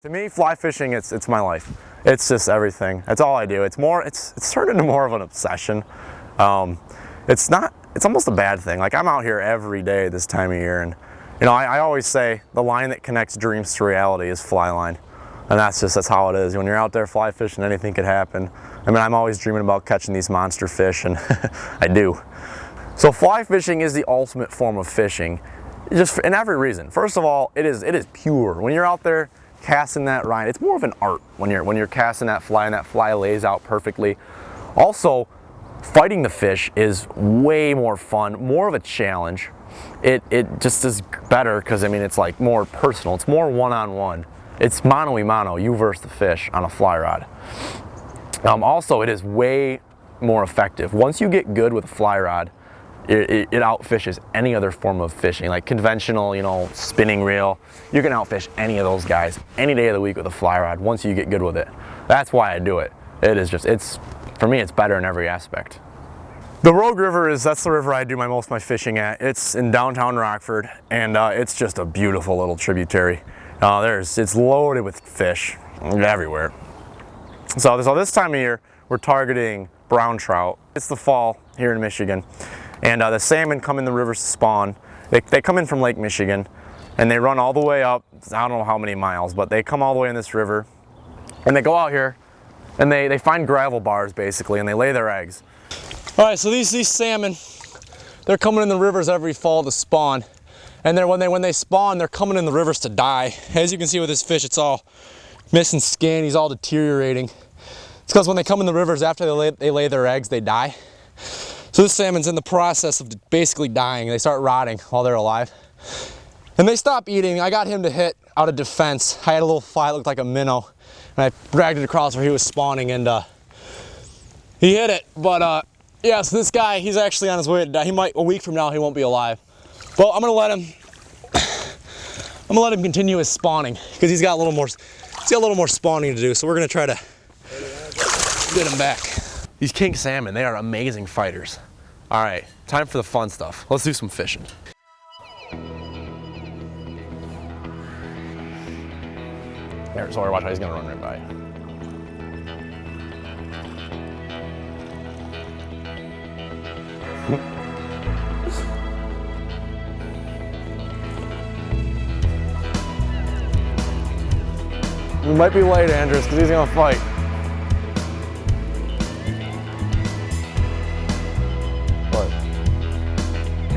To me, fly fishing, it's my life. It's just everything. That's all I do. It's turned into more of an obsession. It's almost a bad thing. Like, I'm out here every day this time of year, and you know, I always say the line that connects dreams to reality is fly line. And that's how it is. When you're out there fly fishing, anything could happen. I mean, I'm always dreaming about catching these monster fish, and I do. So fly fishing is the ultimate form of fishing, just in every reason. First of all, it is pure. When you're out there casting that line, it's more of an art when you're casting that fly and that fly lays out perfectly. Also, fighting the fish is way more fun, more of a challenge. It just is better because, I mean, it's like more personal. It's more one-on-one. It's mano-a-mano, you versus the fish on a fly rod. Also, it is way more effective. Once you get good with a fly rod, it outfishes any other form of fishing, like conventional, you know, spinning reel. You can outfish any of those guys any day of the week with a fly rod once you get good with it. That's why I do it. For me, it's better in every aspect. The Rogue River that's the river I do most of my fishing at. It's in downtown Rockford, and it's just a beautiful little tributary. It's loaded with fish everywhere. So this time of year, we're targeting brown trout. It's the fall here in Michigan, and the salmon come in the rivers to spawn. They come in from Lake Michigan, and they run all the way up, I don't know how many miles, but they come all the way in this river, and they go out here, and they find gravel bars basically, and they lay their eggs. All right, so these salmon, they're coming in the rivers every fall to spawn, and when they spawn, they're coming in the rivers to die. As you can see with this fish, it's all missing skin. He's all deteriorating. It's because when they come in the rivers after they lay their eggs, they die. So this salmon's in the process of basically dying. They start rotting while they're alive, and they stop eating. I got him to hit out of defense. I had a little fly that looked like a minnow, and I dragged it across where he was spawning, and he hit it. But yeah, so this guy, he's actually on his way to die. A week from now, he won't be alive. Well, I'm gonna let him continue his spawning because he's got a little more spawning to do. So we're gonna try to get him back. These king salmon, they are amazing fighters. All right, time for the fun stuff. Let's do some fishing. There, so watch how he's gonna run right by. We might be late, Andrews, because he's gonna fight. What?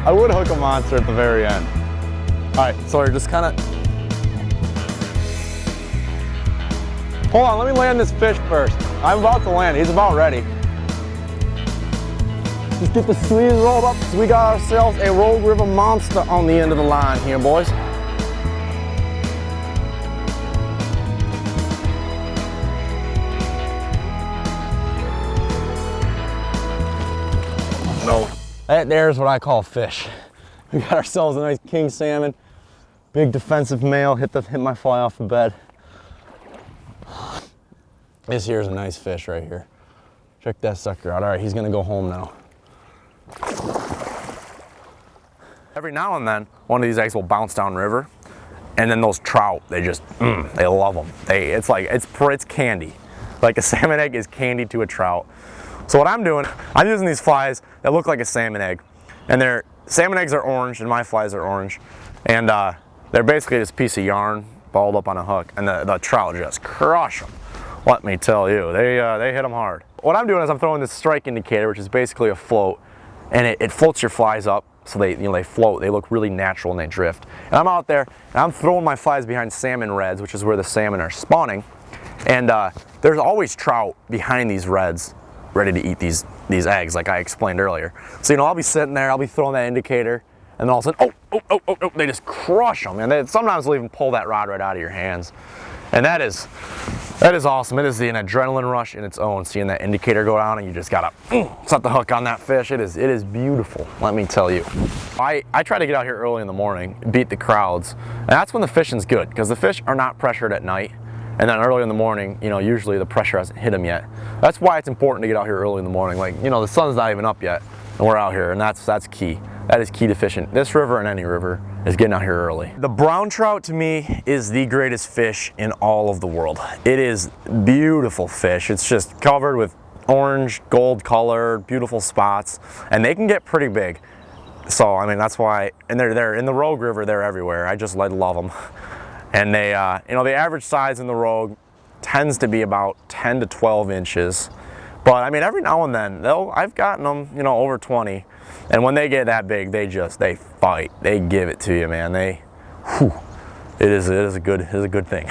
I would hook a monster at the very end. All right, so we're just kind of... Hold on, let me land this fish first. I'm about to land, he's about ready. Just get the sleeves rolled up because we got ourselves a Rogue River monster on the end of the line here, boys. No. That there's what I call fish. We got ourselves a nice king salmon. Big defensive male, hit my fly off the bed. This here's a nice fish right here. Check that sucker out. All right, he's gonna go home now. Every now and then, one of these eggs will bounce downriver, and then those trout, they just, they love them. It's candy. Like a salmon egg is candy to a trout. So what I'm doing, I'm using these flies that look like a salmon egg, and salmon eggs are orange, and my flies are orange, and they're basically this piece of yarn balled up on a hook, and the trout just crush them. Let me tell you, they hit them hard. What I'm doing is I'm throwing this strike indicator, which is basically a float, and it floats your flies up so they float. They look really natural and they drift. And I'm out there and I'm throwing my flies behind salmon reds, which is where the salmon are spawning. And there's always trout behind these reds ready to eat these eggs, like I explained earlier. So I'll be sitting there, I'll be throwing that indicator, and then all of a sudden, they just crush them. And sometimes they'll even pull that rod right out of your hands. And that is awesome. It is an adrenaline rush in its own, seeing that indicator go down and you just gotta set the hook on that fish. It is beautiful, let me tell you. I try to get out here early in the morning, beat the crowds, and that's when the fishing's good, because the fish are not pressured at night. And then early in the morning, usually the pressure hasn't hit them yet. That's why it's important to get out here early in the morning. The sun's not even up yet, and we're out here, and that's key. That is key to fishing. This river and any river is getting out here early. The brown trout to me is the greatest fish in all of the world. It is beautiful fish. It's just covered with orange, gold color, beautiful spots, and they can get pretty big. So, I mean, that's why, and they're in the Rogue River, they're everywhere. I just love them. And they, you know, the average size in the Rogue tends to be about 10 to 12 inches. But I mean, every now and then, I've gotten them, you know, over 20. And when they get that big, they fight. They give it to you, man. It is a good thing.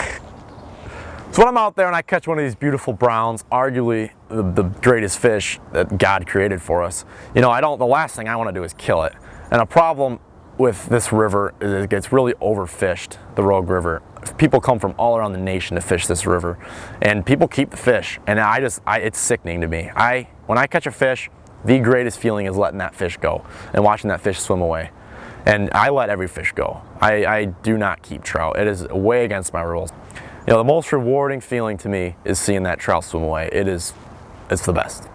So when I'm out there and I catch one of these beautiful browns, arguably the greatest fish that God created for us, you know, the last thing I want to do is kill it. And a problem with this river is it gets really overfished, the Rogue River. People come from all around the nation to fish this river, and people keep the fish, and it's sickening to me. When I catch a fish, the greatest feeling is letting that fish go and watching that fish swim away. And I let every fish go. I do not keep trout. It is way against my rules. You know, the most rewarding feeling to me is seeing that trout swim away. It's the best.